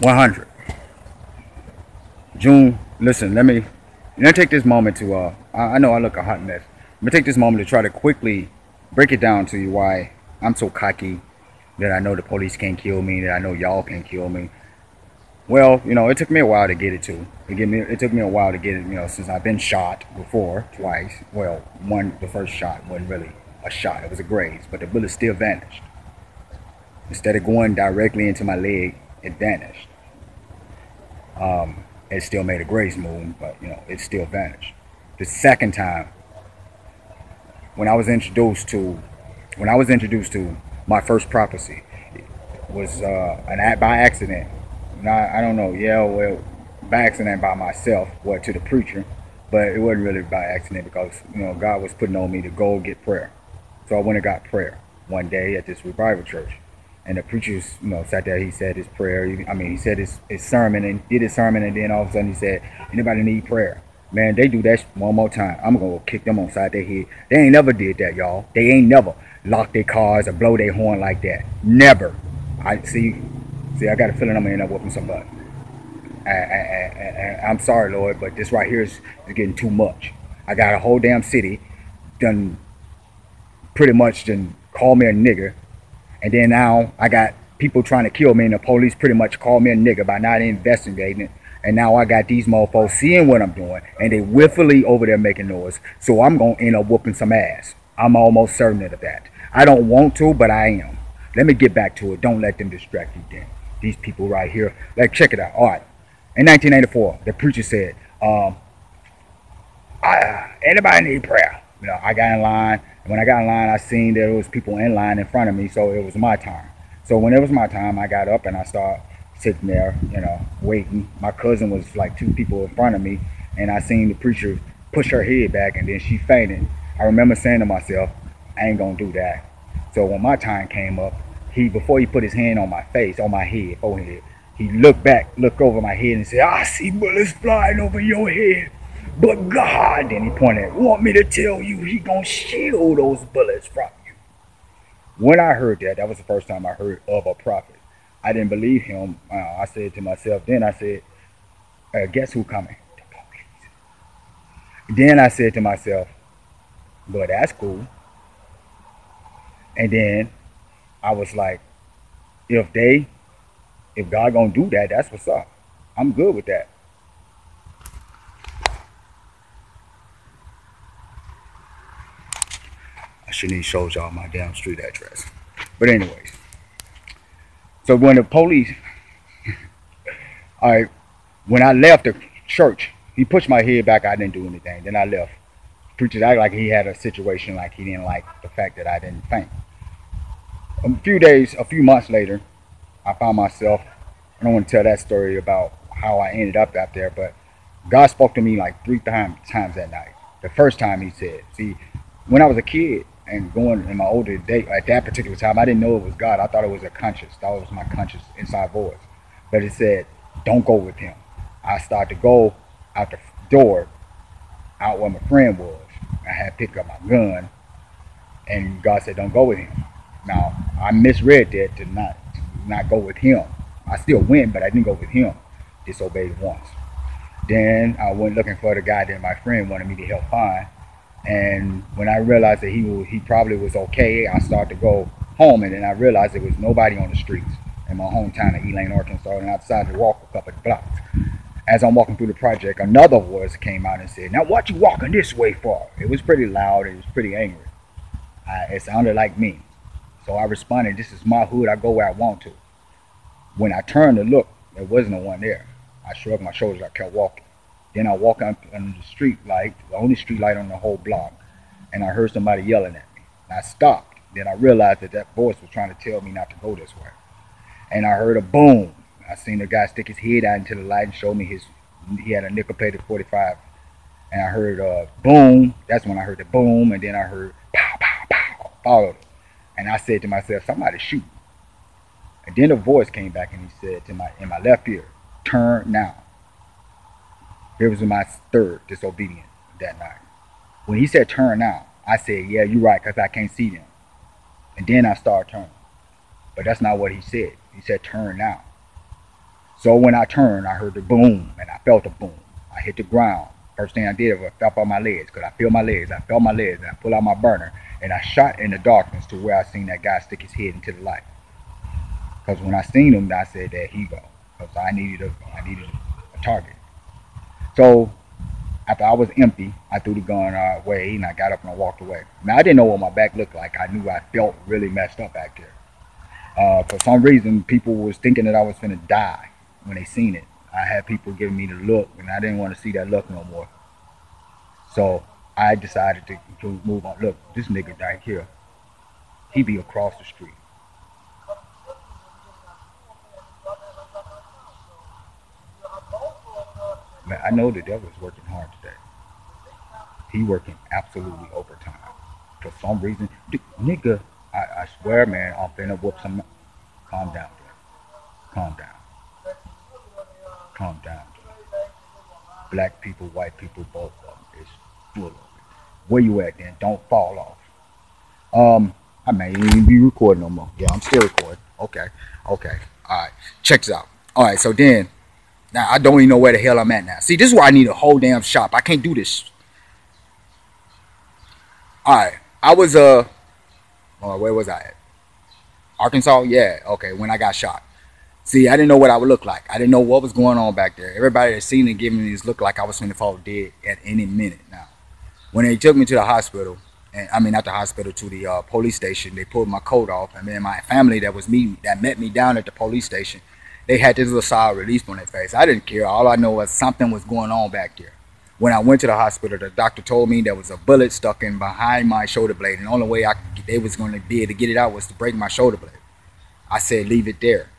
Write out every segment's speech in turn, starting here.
100. June, listen, let me take this moment to, I know I look a hot mess. Let me take this moment to try to quickly break it down to you why I'm so cocky that I know the police can't kill me, that I know y'all can't kill me. Well, you know, it took me a while to get it to. It took me a while to get it, you know, since I've been shot before, twice. Well, the first shot wasn't really a shot, it was a graze, but the bullet still vanished. Instead of going directly into my leg, it vanished. It still made a graze move, but you know, it still vanished. The second time, when I was introduced to, my first prophecy, was by accident. I don't know. Yeah, well, by accident by myself, well, to the preacher, but it wasn't really by accident because you know God was putting on me to go get prayer. So I went and got prayer one day at this revival church, and the preacher, you know, sat there. He said his prayer. He said his sermon and did his sermon, and then all of a sudden he said, "Anybody need prayer?" Man, they do that one more time, I'm gonna kick them on side their head. They ain't never did that, y'all. They ain't never locked their cars or blow their horn like that. Never. I see. I got a feeling I'm gonna end up whooping somebody. I'm sorry, Lord, but this right here is getting too much. I got a whole damn city done pretty much done call me a nigger, and then now I got people trying to kill me, and the police pretty much call me a nigger by not investigating it. And now I got these motherfuckers seeing what I'm doing, and they willfully over there making noise. So I'm gonna end up whooping some ass. I'm almost certain of that. I don't want to, but I am. Let me get back to it. Don't let them distract you then. These people right here. Like, check it out. All right. In 1984, the preacher said, anybody need prayer? You know, I got in line. And when I got in line, I seen there was people in line in front of me, so it was my time. So when it was my time, I got up and I started sitting there, you know, waiting. My cousin was like 2 people in front of me, and I seen the preacher push her head back, and then she fainted. I remember saying to myself, I ain't gonna do that. So when my time came up, before he put his hand on my face, on my head, forehead, he looked back, looked over my head and said, I see bullets flying over your head. But God, then he pointed, want me to tell you he gonna shield those bullets from you. When I heard that, that was the first time I heard of a prophet. I didn't believe him. I said to myself, then I said, guess who coming? The police. Then I said to myself, but that's cool. And then I was like, if God gonna do that, that's what's up. I'm good with that. I shouldn't even show y'all my damn street address. But anyways, so when the police, when I left the church, he pushed my head back. I didn't do anything. Then I left. Preacher acted like he had a situation, like he didn't like the fact that I didn't faint. A few months later, I found myself, I don't want to tell that story about how I ended up out there, but God spoke to me like 3 times that night. The first time he said, see, when I was a kid and going in my older day, at that particular time, I didn't know it was God. I thought it was I thought it was my conscious inside voice. But it said, don't go with him. I started to go out the door, out where my friend was. I had picked up my gun, and God said, don't go with him. Now, I misread that to not go with him. I still went, but I didn't go with him. Disobeyed once. Then I went looking for the guy that my friend wanted me to help find. And when I realized that he probably was okay, I started to go home, and then I realized there was nobody on the streets in my hometown of Elaine, Arkansas, and I decided to walk a couple of blocks. As I'm walking through the project, another voice came out and said, now what you walking this way for? It was pretty loud. It was pretty angry. It sounded like me. So I responded, this is my hood. I go where I want to. When I turned to look, there was no one there. I shrugged my shoulders. I kept walking. Then I walked up on the street light, the only street light on the whole block, and I heard somebody yelling at me. And I stopped. Then I realized that voice was trying to tell me not to go this way. And I heard a boom. I seen the guy stick his head out into the light and show me he had a nickel-plated 45. And I heard boom. That's when I heard the boom, and then I heard pow, pow, pow, followed it. And I said to myself, somebody shoot. And then a voice came back and he said in my left ear, turn now. It was my third disobedience that night. When he said turn now, I said, yeah, you're right, because I can't see them. And then I started turning. But that's not what he said. He said turn now. So when I turned, I heard the boom, and I felt the boom. I hit the ground. First thing I did was I felt on my legs, because I feel my legs. I felt my legs, and I pulled out my burner, and I shot in the darkness to where I seen that guy stick his head into the light. Because when I seen him, I said, there he go. Because I needed a target. So after I was empty, I threw the gun away, and I got up and I walked away. Now, I didn't know what my back looked like. I knew I felt really messed up back there. For some reason, people was thinking that I was finna die when they seen it. I had people giving me the look, and I didn't want to see that look no more. So I decided to move on. Look, this nigga right here, he be across the street. Man, I know the devil's working hard today. He working absolutely overtime. For some reason, nigga, I swear, man, I'm finna whoop some. Calm down, dude. Calm down. Calm down, dude. Black people, white people, both of them is full of it. Where you at, then? Don't fall off. I may even be recording no more. Yeah, I'm still recording. Okay, okay. All right, check this out. All right, so then, now I don't even know where the hell I'm at now. See, this is why I need a whole damn shop. I can't do this. All right, I was where was I at? Arkansas? Yeah, okay. When I got shot. See, I didn't know what I would look like. I didn't know what was going on back there. Everybody that seen it giving me this look like I was finna fall dead at any minute now. When they took me to the hospital, and I mean not the hospital, to the police station, they pulled my coat off, and then my family that met me down at the police station, they had this little sigh of relief on their face. I didn't care. All I know was something was going on back there. When I went to the hospital, the doctor told me there was a bullet stuck in behind my shoulder blade, and the only way they was going to be able to get it out was to break my shoulder blade. I said, leave it there,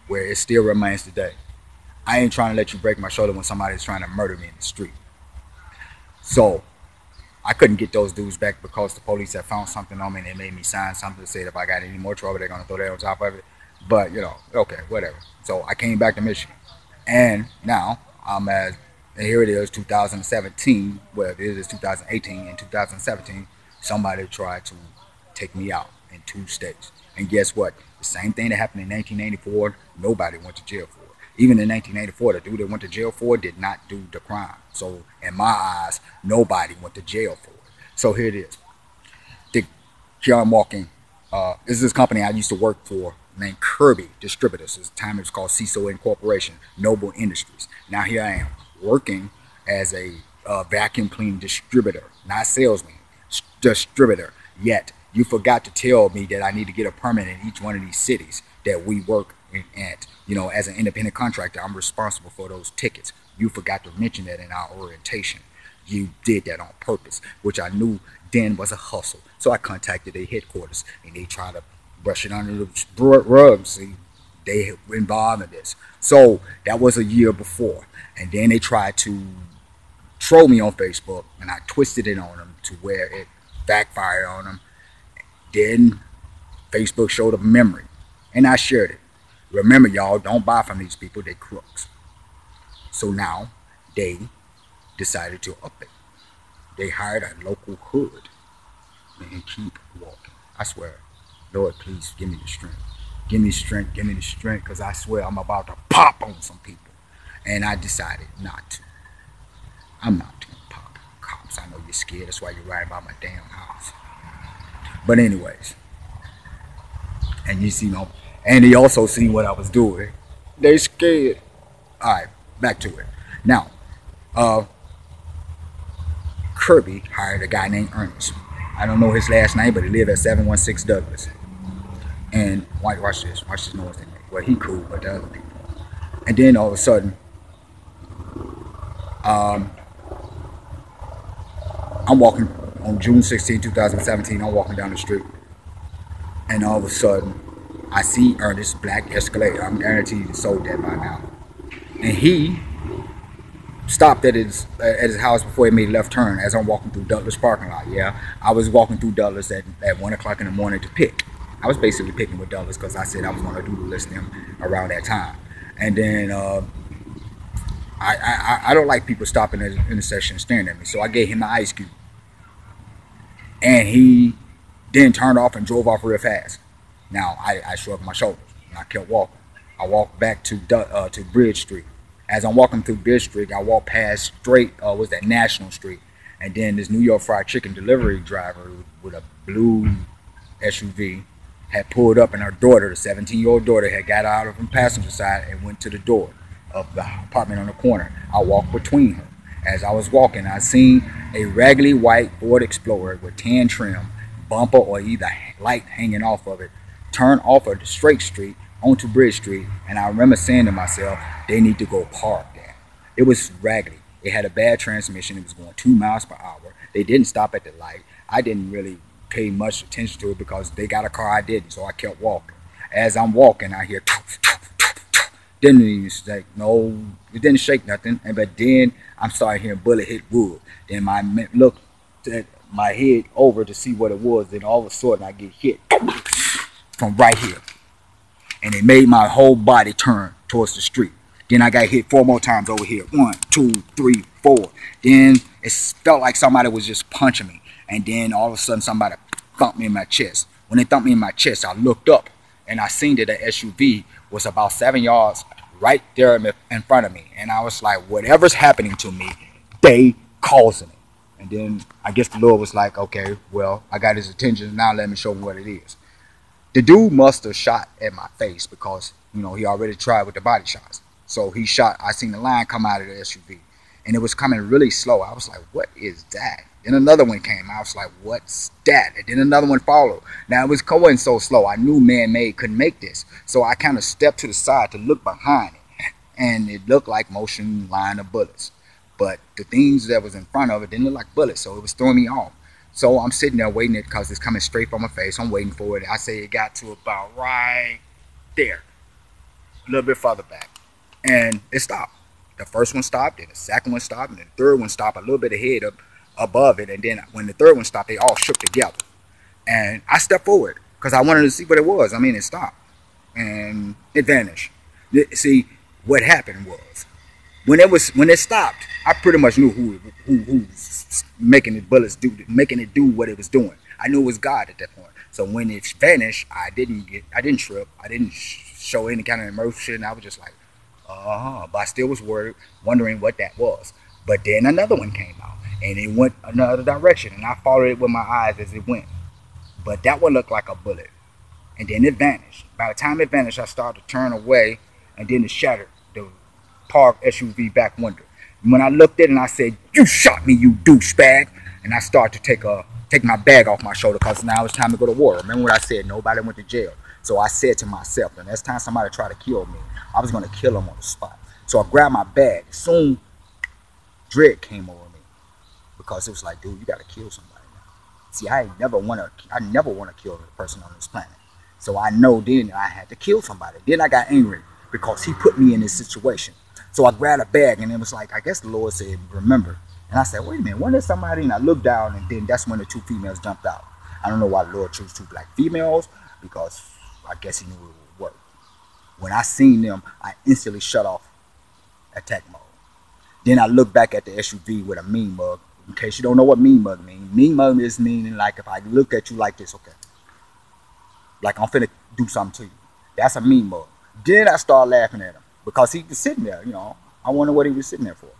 where it still remains today. I ain't trying to let you break my shoulder when somebody's trying to murder me in the street. So I couldn't get those dudes back because the police had found something on me, and they made me sign something that said if I got any more trouble, they're going to throw that on top of it. But, okay, whatever. So I came back to Michigan. And now and here it is, 2017. Well, it is 2018. In 2017, somebody tried to take me out in 2 states. And guess what? The same thing that happened in 1984, nobody went to jail for it. Even in 1984, the dude that went to jail for it did not do the crime. So in my eyes, nobody went to jail for it. So here it is. Here I'm walking. This is this company I used to work for named Kirby Distributors. At the time it was called CISO Incorporation, Noble Industries. Now here I am working as a vacuum cleaning distributor, not salesman, distributor. Yet you forgot to tell me that I need to get a permit in each one of these cities that we work at. As an independent contractor, I'm responsible for those tickets. You forgot to mention that in our orientation. You did that on purpose, which I knew then was a hustle. So I contacted their headquarters, and they tried to brush it under the rug. See, they were involved in this. So that was a year before. And then they tried to troll me on Facebook, and I twisted it on them to where it backfired on them. Then Facebook showed a memory, and I shared it. Remember, y'all, don't buy from these people. They're crooks. So now they decided to up it. They hired a local hood and keep walking. I swear, Lord, please give me the strength. Give me strength, give me the strength, because I swear I'm about to pop on some people. And I decided not to. I'm not going to pop cops. I know you're scared. That's why you're riding by my damn house. But anyways, and you see, and they also seen what I was doing. They scared. All right, back to it. Now, Kirby hired a guy named Ernest. I don't know his last name, but he lived at 716 Douglas. And watch this noise they make. Well, he cool, but the other people. And then all of a sudden, I'm walking on June 16, 2017. I'm walking down the street, and all of a sudden, I see Ernest's black Escalade. I'm guaranteed he sold that by now. And he stopped at his house before he made a left turn as I'm walking through Douglas parking lot. Yeah, I was walking through Douglas at 1 o'clock in the morning to pick. I was basically picking with Douglas because I said I was going to do the listing around that time. And then I don't like people stopping at the intersection staring at me, so I gave him the ice cube. And he then turned off and drove off real fast. Now, I shrugged my shoulders, and I kept walking. I walked back to Bridge Street. As I'm walking through Bridge Street, I walked past straight, was that National Street. And then this New York Fried Chicken delivery driver with a blue SUV had pulled up, and her daughter, the 17-year-old daughter, had got out of the passenger side and went to the door of the apartment on the corner. I walked between her. As I was walking, I seen a raggedy white Ford Explorer with tan trim, bumper or either light hanging off of it, turn off of the straight street onto Bridge Street, and I remember saying to myself, they need to go park there. It was raggedy. It had a bad transmission. It was going 2 miles per hour. They didn't stop at the light. I didn't really pay much attention to it because they got a car, I didn't, so I kept walking. As I'm walking, I hear didn't even shake, no, it didn't shake nothing. But then I'm starting hearing bullet hit wood. Then I looked at my head over to see what it was. Then all of a sudden I get hit from right here, and it made my whole body turn towards the street. Then I got hit 4 more times over here. 1, 2, 3, 4. Then it felt like somebody was just punching me. And then all of a sudden somebody thumped me in my chest. When they thumped me in my chest, I looked up and I seen that the SUV was about 7 yards right there in front of me. And I was like, whatever's happening to me, they causing it. And then I guess the Lord was like, okay, well, I got his attention. Now let me show him what it is. The dude must have shot at my face because, you know, he already tried with the body shots. So he shot. I seen the line come out of the SUV. And it was coming really slow. I was like, what is that? Then another one came. I was like, what's that? And then another one followed. Now, it was going so slow. I knew man-made couldn't make this. So I kind of stepped to the side to look behind it. And it looked like motion line of bullets. But the things that was in front of it didn't look like bullets. So it was throwing me off. So I'm sitting there waiting it because it's coming straight from my face. I'm waiting for it. I say it got to about right there. A little bit farther back. And it stopped. The first one stopped, and the second one stopped, and the third one stopped a little bit ahead up above it. And then when the third one stopped, they all shook together. And I stepped forward because I wanted to see what it was. I mean, it stopped and it vanished. See, what happened was when it stopped, I pretty much knew who was making the bullets making it do what it was doing. I knew it was God at that point. So when it vanished, I didn't trip. I didn't show any kind of emotion. I was just like, but I still was worried, wondering what that was. But then another one came out, and it went another direction, and I followed it with my eyes as it went. But that one looked like a bullet, and then it vanished. By the time it vanished, I started to turn away, and then it shattered the parked SUV back window. And when I looked at it, and I said, "You shot me, you douchebag!" And I started to take my bag off my shoulder because now it's time to go to war. Remember what I said? Nobody went to jail. So I said to myself, the next time somebody tried to kill me, I was going to kill them on the spot. So I grabbed my bag. Soon, dread came over me because it was like, dude, you got to kill somebody now. See, I never want to kill a person on this planet. So I know then I had to kill somebody. Then I got angry because he put me in this situation. So I grabbed a bag, and it was like, I guess the Lord said, remember. And I said, wait a minute, when did somebody? And I looked down, and then that's when the 2 females jumped out. I don't know why the Lord chose 2 black females, because I guess he knew it would work. When I seen them, I instantly shut off attack mode. Then I looked back at the SUV with a mean mug. In case you don't know what mean mug means, mean mug is meaning like if I look at you like this, okay, like I'm finna do something to you. That's a mean mug. Then I started laughing at him because he was sitting there, you know. I wonder what he was sitting there for.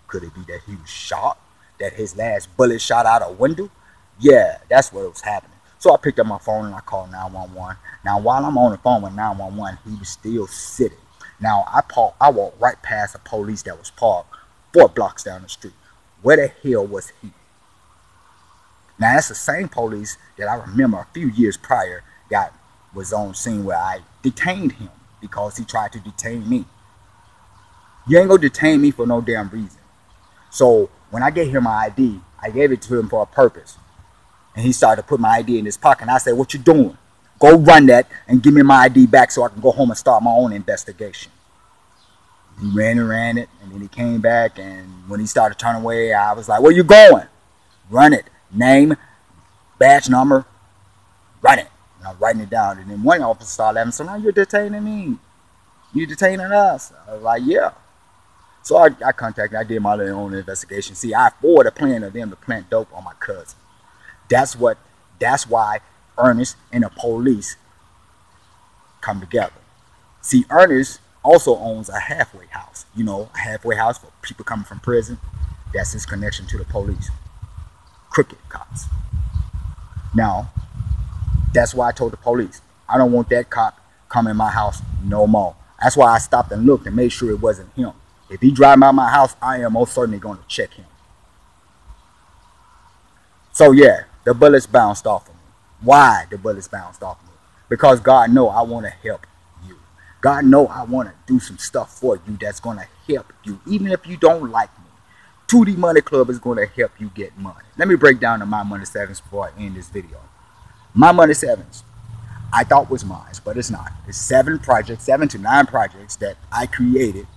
Could it be that he was shot? That his last bullet shot out a window? Yeah, that's what was happening. So I picked up my phone and I called 911. Now, while I'm on the phone with 911, he was still sitting. Now, I walked right past a police that was parked 4 blocks down the street. Where the hell was he? Now, that's the same police that I remember a few years prior was on scene where I detained him because he tried to detain me. You ain't gonna detain me for no damn reason. So when I gave him my ID, I gave it to him for a purpose. And he started to put my ID in his pocket. And I said, what you doing? Go run that and give me my ID back so I can go home and start my own investigation. He ran it, and then he came back, and when he started turning away, I was like, where you going? Run it. Name, badge number, run it. And I'm writing it down. And then one officer started laughing, so now you're detaining me. You're detaining us. I was like, yeah. So I did my own investigation. See, I forwarded a plan of them to plant dope on my cousin. That's why Ernest and the police come together. See, Ernest also owns a halfway house. You know, a halfway house for people coming from prison. That's his connection to the police. Crooked cops. Now, that's why I told the police, I don't want that cop come in my house no more. That's why I stopped and looked and made sure it wasn't him. If he drive by my house, I am most certainly going to check him. So yeah, the bullets bounced off of me. Why the bullets bounced off of me? Because God know I want to help you. God know I want to do some stuff for you that's going to help you. Even if you don't like me. 2D Money Club is going to help you get money. Let me break down the My Money Sevens before I end this video. My Money Sevens, I thought was mine, but it's not. It's 7 to 9 projects that I created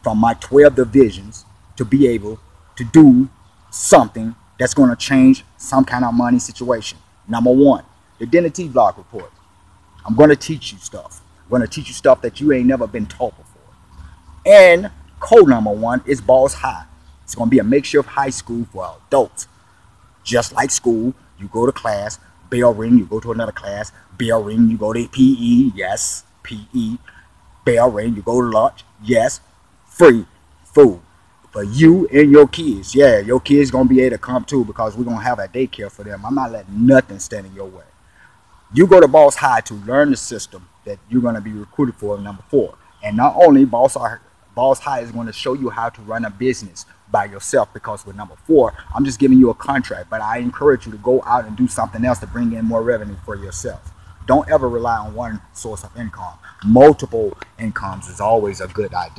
from my 12 divisions to be able to do something that's going to change some kind of money situation. Number 1, the Dented TVlog report. I'm going to teach you stuff. I'm going to teach you stuff that you ain't never been taught before. And code number 1 is Balls High. It's going to be a makeshift high school for adults. Just like school, you go to class, bell ring, you go to another class, bell ring, you go to PE, yes, PE, bell ring, you go to lunch, yes, free food for you and your kids. Yeah, your kids going to be able to come too because we're going to have a daycare for them. I'm not letting nothing stand in your way. You go to Boss High to learn the system that you're going to be recruited for, number 4. And not only Boss High is going to show you how to run a business by yourself, because with number 4, I'm just giving you a contract, but I encourage you to go out and do something else to bring in more revenue for yourself. Don't ever rely on one source of income. Multiple incomes is always a good idea.